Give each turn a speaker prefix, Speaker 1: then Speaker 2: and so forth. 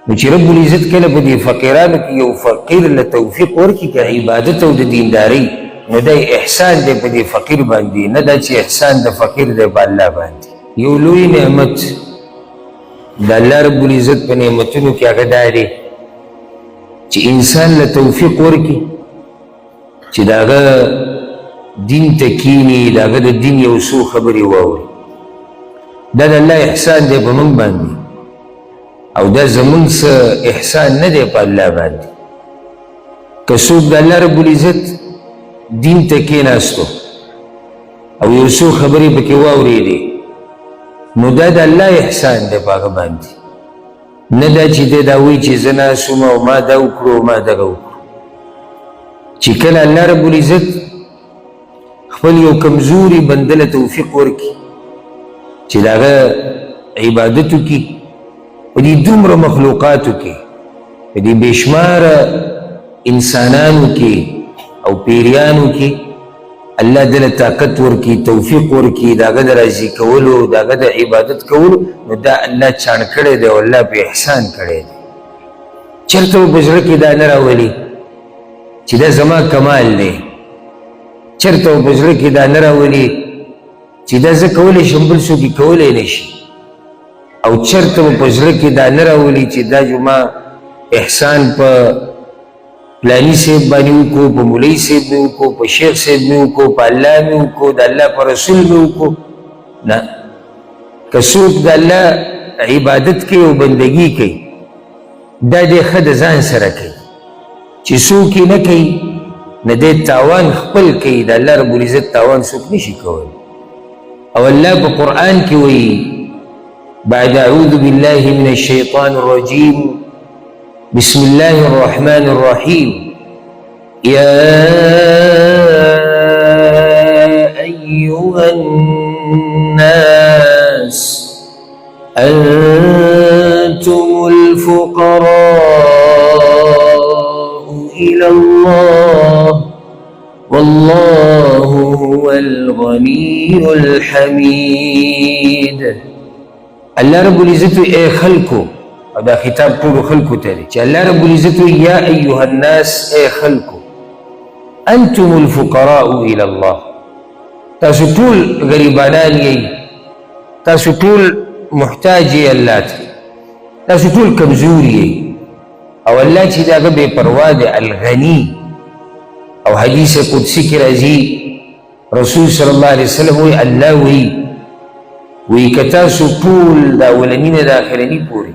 Speaker 1: نو چې رب العزت کله په دې فقیرانو کې یو فقیر له توفیق ورکړي که عبادت او د دیندارۍ نو دا احسان دی په دې فقیر باندې، نه دا چې احسان د فقیر دی په الله باندې. یو لوی نعمت د الله رب العزت په نعمتونو کې هغه دا دی چې انسان له توفیق ورکړي چې د هغه دین ته کیني، د هغه د دین یو څو خبرې واوري. دا د الله احسان دی په موږ باندې، او دا زمونږ څه احسان نه دی په الله باندې. که څوک د الله رب العزت دین ته کېناستو او یو څو خبرې پکې واورېدې نو دا د الله احسان دی په هغه باندې، نه دا چې دی دا وایي چې زه ناست وم او ما دا وکړو او ما دغه وکړو. چې کله الله رب العزت خپل یو کمزوري بنده له توفیق ورکړي چې د هغه عبادت وکړي په دې دومره مخلوقاتو کې، په دې بېشماره انسانانو کې او پیریانو کې الله دله طاقت ورکړي، توفیق ورکړي د هغه د راضي کولو، د هغه د عبادت کولو، نو دا الله چاڼ کړی دی او الله پې احسان کړی دی. چېرته به په زړه کې دا نه راولي چې دا زما کمال دی، چېرته به په زړه کې دا نه راولي چې دا زه کولی شم بل څوک یې کولی نه شي، او چېرته به په زړه کې دا نه راولي چې دا زما احسان په پلانی صاحب باندې وکړو، په مولوي صاحب مې وکړو، په شیخ صاحب مې وکړو، په الله مې وکړو، د الله په رسول مې وکړو. نه، که څوک د الله عبادت کوي او بندګي کوي دا دی ښه د ځان سره کوي، چې څوک یې نه کوي نه دی تاوان خپل کوي، د الله رب العزت تاوان څوک نشي کولی. او الله په قرآن کې وایي بعد اعوذ بالله من الشیطان الرجیم بسم الله الرحمن الرحيم يا أيها الناس أنتم الفقراء إلى الله والله هو الغني الحميد. الله رب العزت اے خلقو، او دا خطاب ټولو خلقو ته دی چې الله رب العزت یا ایها الناس اے خلقو انتم الفقراء الى الله، تاسو ټول غریبانان یئ، تاسو ټول محتاج یئ الله ته، تاسو ټول کمزوري یئ. او الله چې د هغه بې پروا دی الغني، او حدیث قدسی کې راځي رسول صلی الله علیه وسلم وی الله وی که تاسو ټول د اولني نه د آخرني پورې